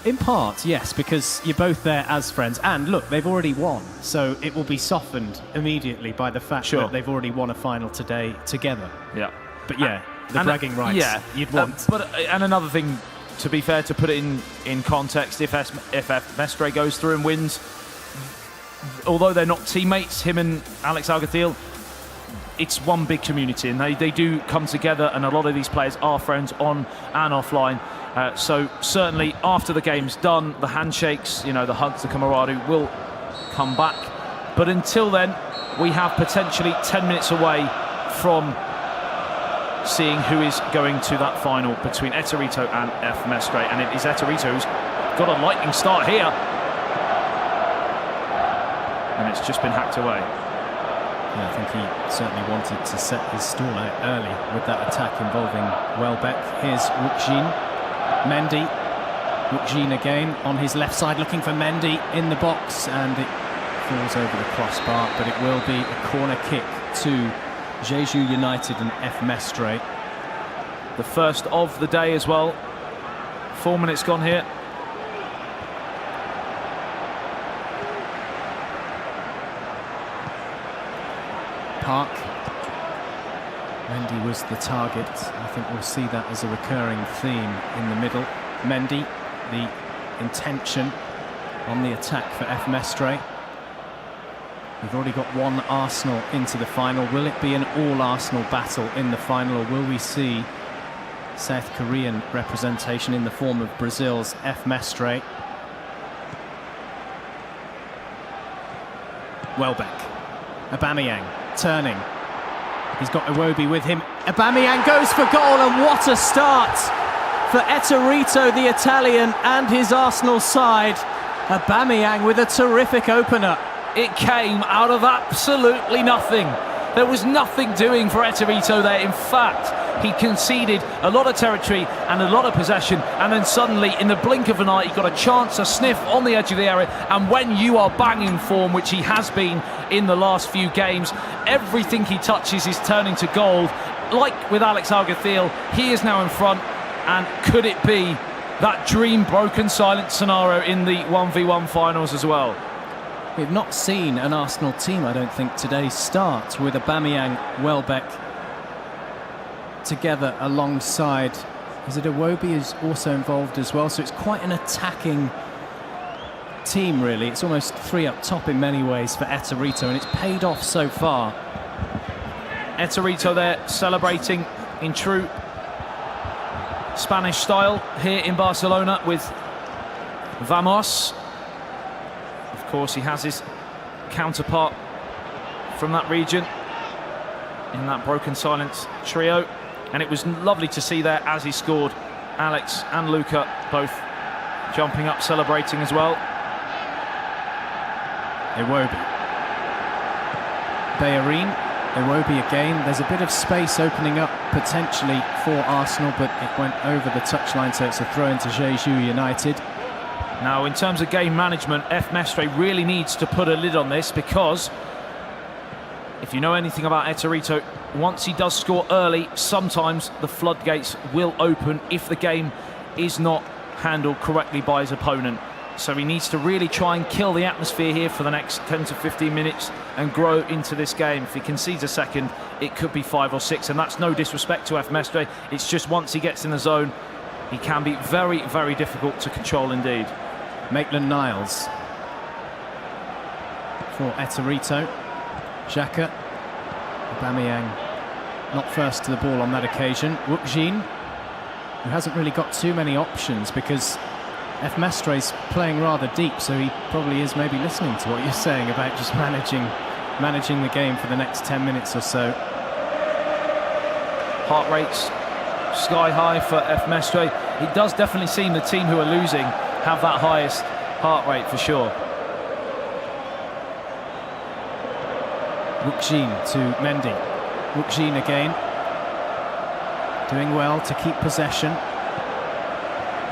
In part, yes, because you're both there as friends. And look, they've already won, so it will be softened immediately by the fact that they've already won a final today together. Yeah. But yeah, the bragging rights you'd want. And another thing, to be fair, to put it in context, if FMESTRE goes through and wins, although they're not teammates, him and Alex Alguacil, it's one big community, and they do come together, and a lot of these players are friends on and offline. So certainly after the game's done, the handshakes, you know, the hugs, the camaraderie will come back. But until then, we have potentially 10 minutes away from seeing who is going to that final between Ettorito and FMESTRE. And it is Ettorito who's got a lightning start here. And it's just been hacked away. Yeah, I think he certainly wanted to set his stall out early with that attack involving Welbeck. Here's Wookjin. Mendy. Wookjin again on his left side, looking for Mendy in the box, and it falls over the crossbar, but it will be a corner kick to Jeju United and FMESTRE. The first of the day as well. 4 minutes gone here. Park. Mendy was the target. I think we'll see that as a recurring theme in the middle. Mendy, the intention on the attack for FMESTRE. We've already got one Arsenal into the final. Will it be an all-Arsenal battle in the final, or will we see South Korean representation in the form of Brazil's FMESTRE? Welbeck. Aubameyang turning. He's got Iwobi with him. Aubameyang goes for goal, and what a start for Ettorito, the Italian, and his Arsenal side. Aubameyang with a terrific opener. It came out of absolutely nothing. There was nothing doing for Ettorito there. In fact, he conceded a lot of territory and a lot of possession, and then suddenly, in the blink of an eye, he got a chance to sniff on the edge of the area. And when you are banging form, which he has been in the last few games, everything he touches is turning to gold. Like with Alex Alguacil, he is now in front, and could it be that dream broken silence scenario in the 1v1 finals as well? We've not seen an Arsenal team, I don't think, today start with Aubameyang, Welbeck together alongside. Is it Iwobi is also involved as well? So it's quite an attacking team, really. It's almost three up top in many ways for Ettorito, and it's paid off so far. Ettorito there celebrating in true Spanish style here in Barcelona with Vamos. Of course, he has his counterpart from that region in that broken silence trio, and it was lovely to see there as he scored. Alex and Luca both jumping up, celebrating as well. Iwobi. Bellerin. Iwobi again. There's a bit of space opening up potentially for Arsenal, but it went over the touchline, so it's a throw into Jeju United. Now, in terms of game management, FMESTRE really needs to put a lid on this, because if you know anything about Ettorito, once he does score early, sometimes the floodgates will open if the game is not handled correctly by his opponent. So he needs to really try and kill the atmosphere here for the next 10 to 15 minutes and grow into this game. If he concedes a second, it could be 5 or 6, and that's no disrespect to FMESTRE. It's just once he gets in the zone, he can be very, very difficult to control indeed. Maitland-Niles for Ettorito. Xhaka. Aubameyang not first to the ball on that occasion. Wookjin, who hasn't really got too many options because FMESTRE's playing rather deep, so he probably is maybe listening to what you're saying about just managing the game for the next 10 minutes or so. Heart rates sky high for FMESTRE. It does definitely seem the team who are losing have that highest heart rate for sure. Wookjin to Mendy. Wookjin again. Doing well to keep possession.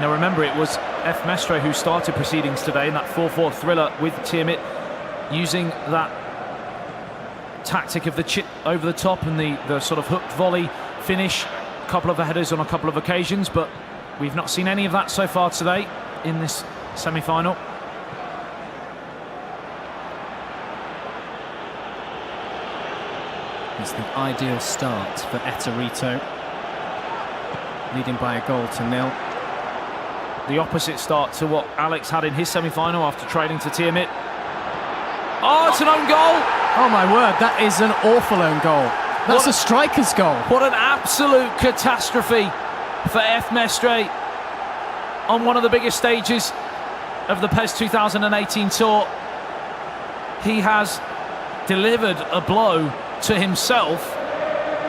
Now remember, it was FMESTRE who started proceedings today in that 4-4 thriller with Tiamat, using that tactic of the chip over the top and the sort of hooked volley finish. A couple of headers on a couple of occasions, but we've not seen any of that so far today. in this semi-final. It's the ideal start for Ettorito, leading by a goal to nil. The opposite start to what Alex had in his semi-final after trailing to Tiamat. Oh, it's an own goal! Oh my word, that is an awful own goal. That's a striker's goal. What an absolute catastrophe for FMESTRE on one of the biggest stages of the PES 2018 tour. He has delivered a blow to himself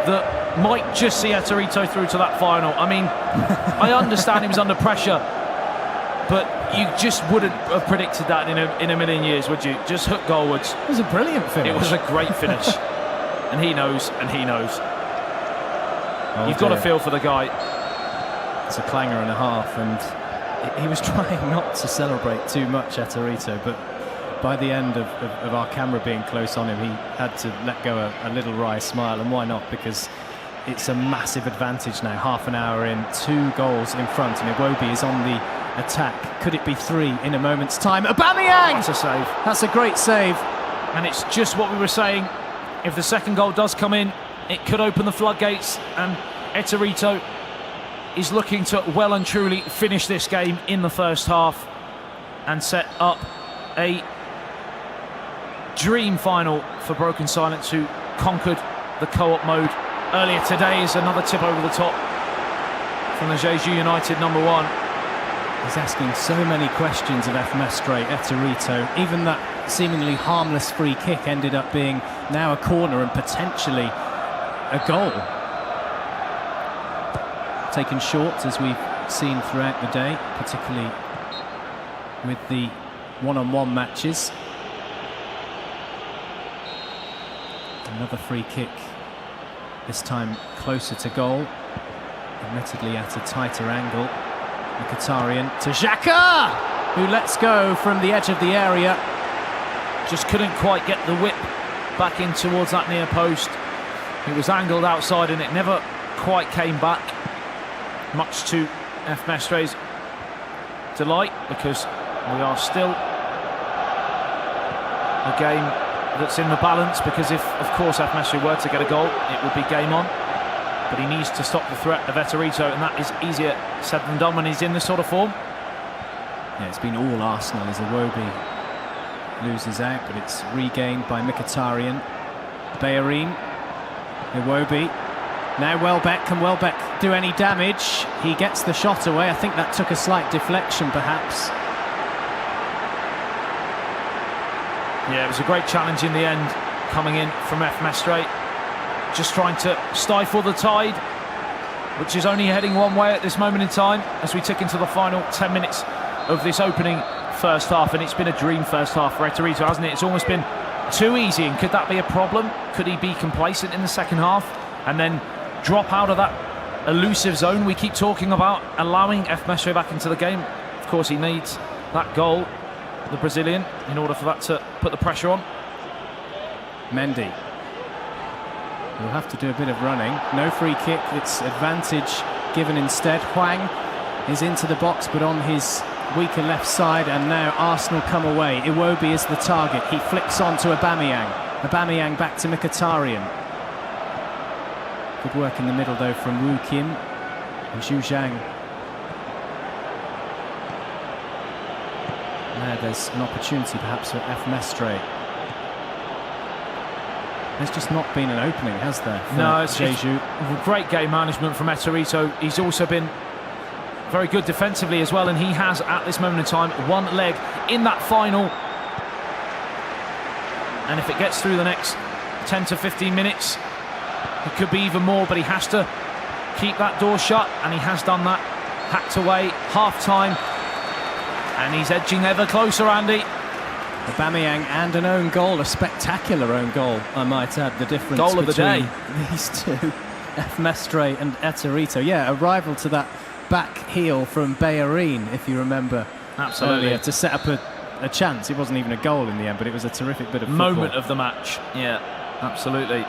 that might just see Ettorito through to that final. I mean, I understand he was under pressure, but you just wouldn't have predicted that in a million years, would you? Just hook goalwards. It was a brilliant finish. It was a great finish. And he knows, and he knows. Oh, You've got to feel for the guy. It's a clanger and a half, and he was trying not to celebrate too much, Ettorito, but by the end of our camera being close on him, he had to let go a little wry smile, and why not? Because it's a massive advantage now, half an hour in, 2 goals in front, and Iwobi is on the attack. Could it be 3 in a moment's time? Aubameyang! That's a save. That's a great save. And it's just what we were saying. If the second goal does come in, it could open the floodgates, and Ettorito is looking to well and truly finish this game in the first half and set up a dream final for Broken Silence, who conquered the co-op mode earlier today. Is another tip over the top from the Jeju United #1. He's asking so many questions of FMESTRE, Ettorito. Even that seemingly harmless free kick ended up being now a corner and potentially a goal. Taken short, as we've seen throughout the day, particularly with the one-on-one matches. Another free kick, this time closer to goal, admittedly at a tighter angle. Mkhitaryan to Xhaka, who lets go from the edge of the area. Just couldn't quite get the whip back in towards that near post. It was angled outside and it never quite came back, much to FMESTRE's delight, because we are still a game that's in the balance, because if, of course, FMESTRE were to get a goal, it would be game on. But he needs to stop the threat of Ettorito, and that is easier said than done when he's in this sort of form. Yeah, it's been all Arsenal as Iwobi loses out, but it's regained by Mkhitaryan. Bellerin, Iwobi. Now Welbeck. Can Welbeck do any damage? He gets the shot away. I think that took a slight deflection, perhaps. Yeah, it was a great challenge in the end, coming in from FMESTRE. Just trying to stifle the tide, which is only heading one way at this moment in time, as we tick into the final 10 minutes of this opening first half. And it's been a dream first half for Ettorito, hasn't it? It's almost been too easy, and could that be a problem? Could he be complacent in the second half and then drop out of that elusive zone we keep talking about, allowing FMESTRE back into the game? Of course, he needs that goal, the Brazilian, in order for that to put the pressure on. Mendy will have to do a bit of running. No free kick, it's advantage given instead. Hwang is into the box, but on his weaker left side, and now Arsenal come away. Iwobi is the target. He flicks on to Aubameyang. Aubameyang back to Mkhitaryan. Good work in the middle, though, from Woo Kim and Zhu Zhang. Now there's an opportunity, perhaps, for FMESTRE. There's just not been an opening, has there? No, it's great game management from Ettorito. He's also been very good defensively as well, and he has, at this moment in time, one leg in that final. And if it gets through the next 10 to 15 minutes, it could be even more, but he has to keep that door shut, and he has done that. Hacked away, half-time, and he's edging ever closer, Andy. Aubameyang and an own goal, a spectacular own goal, I might add. The difference goal of the day, these two, FMESTRE and Ettorito. Yeah, a rival to that back heel from Bellerin, if you remember. Absolutely. Earlier, to set up a chance. It wasn't even a goal in the end, but it was a terrific bit of football. Moment of the match. Yeah, absolutely.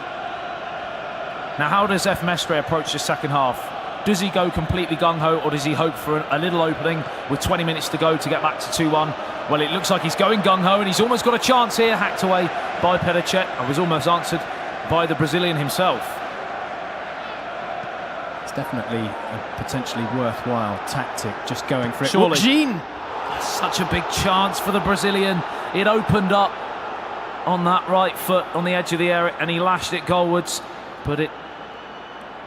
Now, how does FMESTRE approach the second half? Does he go completely gung-ho, or does he hope for a little opening with 20 minutes to go to get back to 2-1? Well, it looks like he's going gung-ho, and he's almost got a chance here, hacked away by Pedicek. I was almost answered by the Brazilian himself. It's definitely a potentially worthwhile tactic, just going for it. Surely. Jean! Such a big chance for the Brazilian. It opened up on that right foot on the edge of the area, and he lashed it goalwards, but it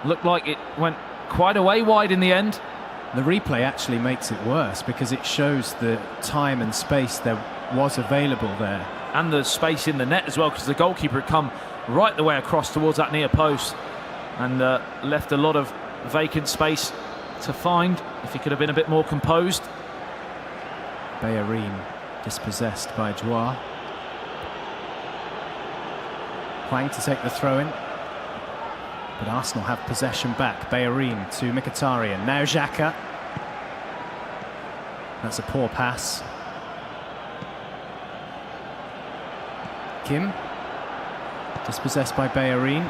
looked like it went quite a way wide in the end. The replay actually makes it worse because it shows the time and space there was available there. And the space in the net as well, because the goalkeeper had come right the way across towards that near post and left a lot of vacant space to find if he could have been a bit more composed. Bellerin dispossessed by Joao. Hwang to take the throw-in. But Arsenal have possession back. Bellerin to Mkhitaryan. Now Xhaka. That's a poor pass. Kim. Dispossessed by Bellerin.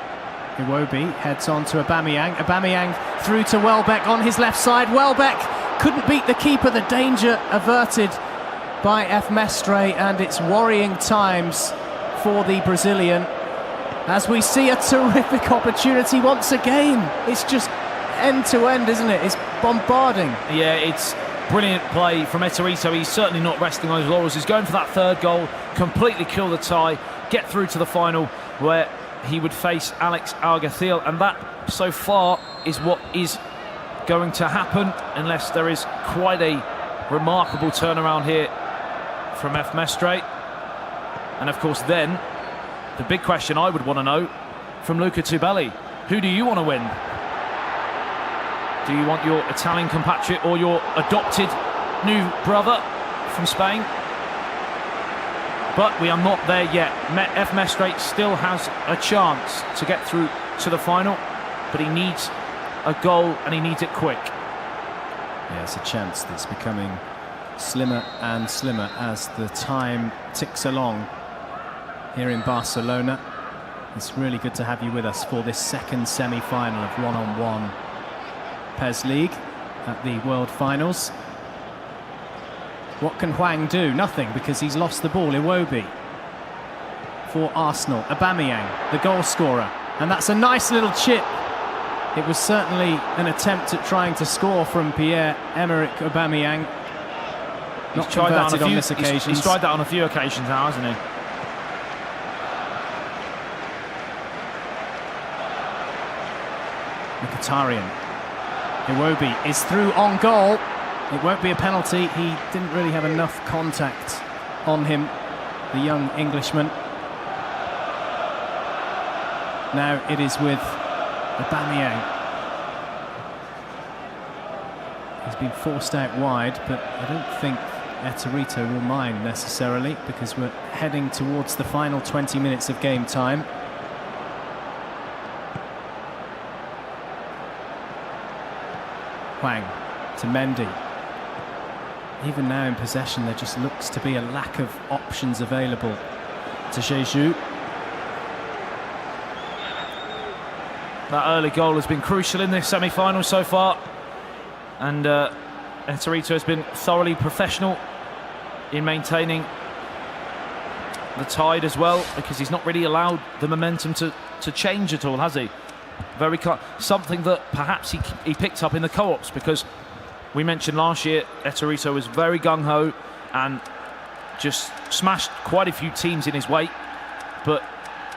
Iwobi heads on to Aubameyang. Aubameyang through to Welbeck on his left side. Welbeck couldn't beat the keeper. The danger averted by FMESTRE, and it's worrying times for the Brazilian as we see a terrific opportunity once again. It's just end to end, isn't it? It's bombarding. Yeah, it's brilliant play from Ettorito. He's certainly not resting on his laurels. He's going for that third goal, completely kill the tie, get through to the final where he would face Alex Alguacil, and that so far is what is going to happen unless there is quite a remarkable turnaround here from FMESTRE. And of course then the big question I would want to know from Luca Tubelli: who do you want to win? Do you want your Italian compatriot or your adopted new brother from Spain? But we are not there yet. FMESTRE still has a chance to get through to the final, but he needs a goal and he needs it quick. Yeah, it's a chance that's becoming slimmer and slimmer as the time ticks along here in Barcelona. It's really good to have you with us for this second semi-final of one-on-one PES League at the World Finals. What can Hwang do? Nothing, because he's lost the ball. Iwobi for Arsenal. Aubameyang, the goal scorer. And that's a nice little chip. It was certainly an attempt at trying to score from Pierre-Emerick Aubameyang. Not converted on this occasion. He's tried that on a few occasions now, hasn't he? Mkhitaryan. Iwobi is through on goal. It won't be a penalty. He didn't really have enough contact on him, the young Englishman. Now it is with Aubameyang. He's been forced out wide, but I don't think Ettorito will mind necessarily, because we're heading towards the final 20 minutes of game time. Hwang to Mendy. Even now in possession, there just looks to be a lack of options available to Jeju. That early goal has been crucial in this semi-final so far, and Ettorito has been thoroughly professional in maintaining the tide as well, because he's not really allowed the momentum to change at all, has he? Something that perhaps he picked up in the co-ops, because we mentioned last year Ettorito was very gung-ho and just smashed quite a few teams in his wake, but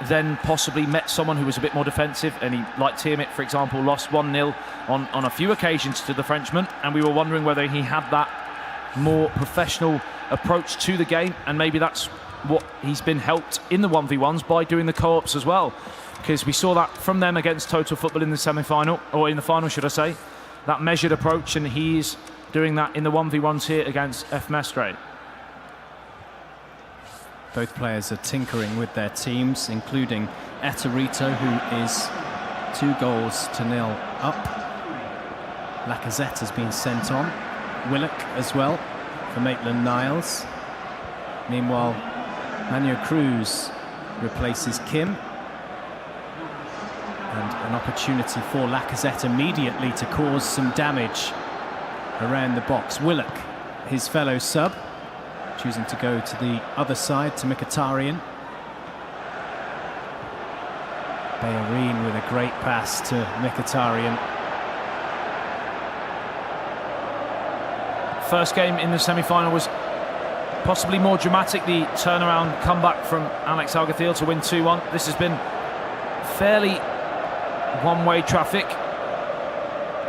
then possibly met someone who was a bit more defensive, and he, like Tiamat, for example, lost 1-0 on a few occasions to the Frenchman, and we were wondering whether he had that more professional approach to the game, and maybe that's what he's been helped in the 1v1s by doing the co-ops as well, because we saw that from them against Total Football in the semi-final, or in the final should I say, that measured approach, and he's doing that in the 1v1s here against FMESTRE. Both players are tinkering with their teams, including Ettorito, who is 2-0 up. Lacazette has been sent on. Willock as well for Maitland-Niles. Meanwhile, Manuel Cruz replaces Kim. And an opportunity for Lacazette immediately to cause some damage around the box. Willock, his fellow sub, choosing to go to the other side to Mkhitaryan. Bellerin with a great pass to Mkhitaryan. First game in the semi-final was possibly more dramatic. The turnaround comeback from Alex Alguacil to win 2-1. This has been fairly one-way traffic.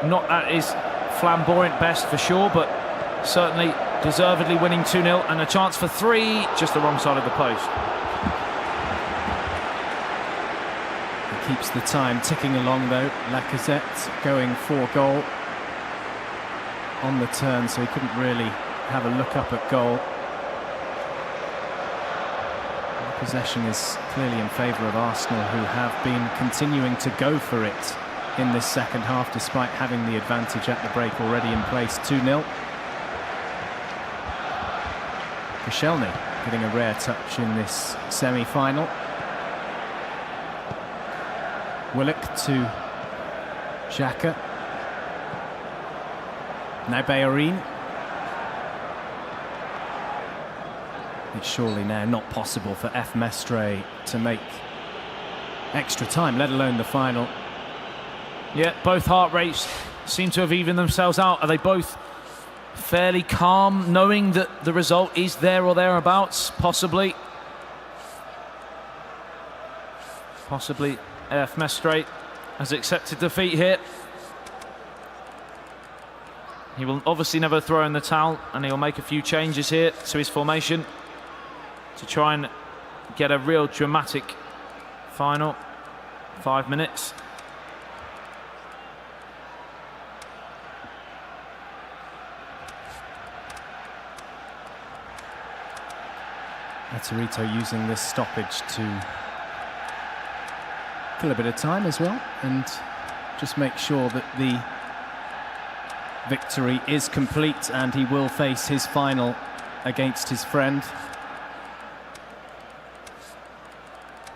Not at his flamboyant best for sure, but certainly deservedly winning 2-0 and a chance for 3, just the wrong side of the post. He keeps the time ticking along though. Lacazette going for goal on the turn, so he couldn't really have a look up at goal. Possession is clearly in favour of Arsenal, who have been continuing to go for it in this second half despite having the advantage at the break already in place. 2-0. Koscielny getting a rare touch in this semi-final. Willock to Xhaka. Now Bellerin. It's surely now not possible for FMESTRE to make extra time, let alone the final. Yeah, both heart rates seem to have evened themselves out. Are they both fairly calm, knowing that the result is there or thereabouts? Possibly. Possibly FMESTRE has accepted defeat here. He will obviously never throw in the towel, and he'll make a few changes here to his formation to try and get a real dramatic final 5 minutes. Ettorito using this stoppage to kill a bit of time as well and just make sure that the victory is complete, and he will face his final against his friend.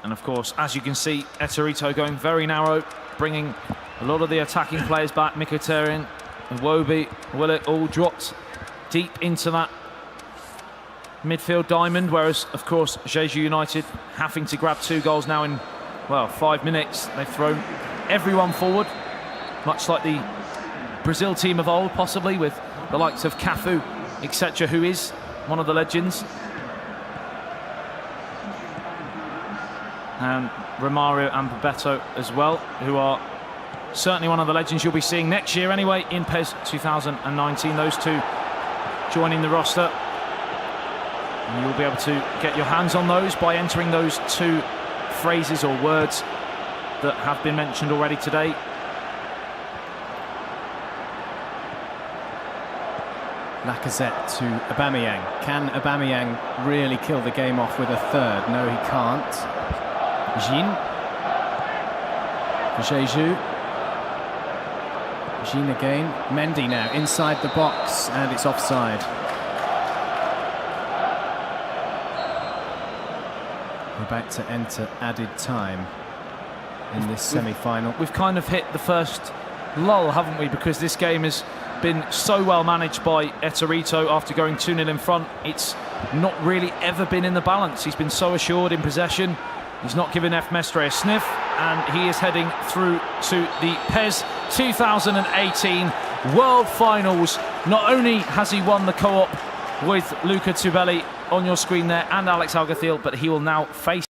And of course, as you can see, Ettorito going very narrow, bringing a lot of the attacking players back. Mkhitaryan, Iwobi, Willock all dropped deep into that midfield diamond, whereas of course Jeju United having to grab 2 goals now in, well, 5 minutes. They've thrown everyone forward, much like the Brazil team of old, possibly, with the likes of Cafu, etc., who is one of the legends. And Romario and Bebeto as well, who are certainly one of the legends you'll be seeing next year anyway in PES 2019. Those two joining the roster. And you'll be able to get your hands on those by entering those 2 phrases or words that have been mentioned already today. Lacazette to Aubameyang. Can Aubameyang really kill the game off with a third? No, he can't. Jean. For Jeju. Jean again. Mendy now inside the box, and it's offside. We're about to enter added time in this semi-final. We've kind of hit the first lull, haven't we? Because this game has been so well managed by Ettorito after going 2-0 in front. It's not really ever been in the balance. He's been so assured in possession. He's not given FMESTRE a sniff, and he is heading through to the PES 2018 World Finals. Not only has he won the co-op with Luca Tubelli on your screen there and Alex Alguacil, but he will now face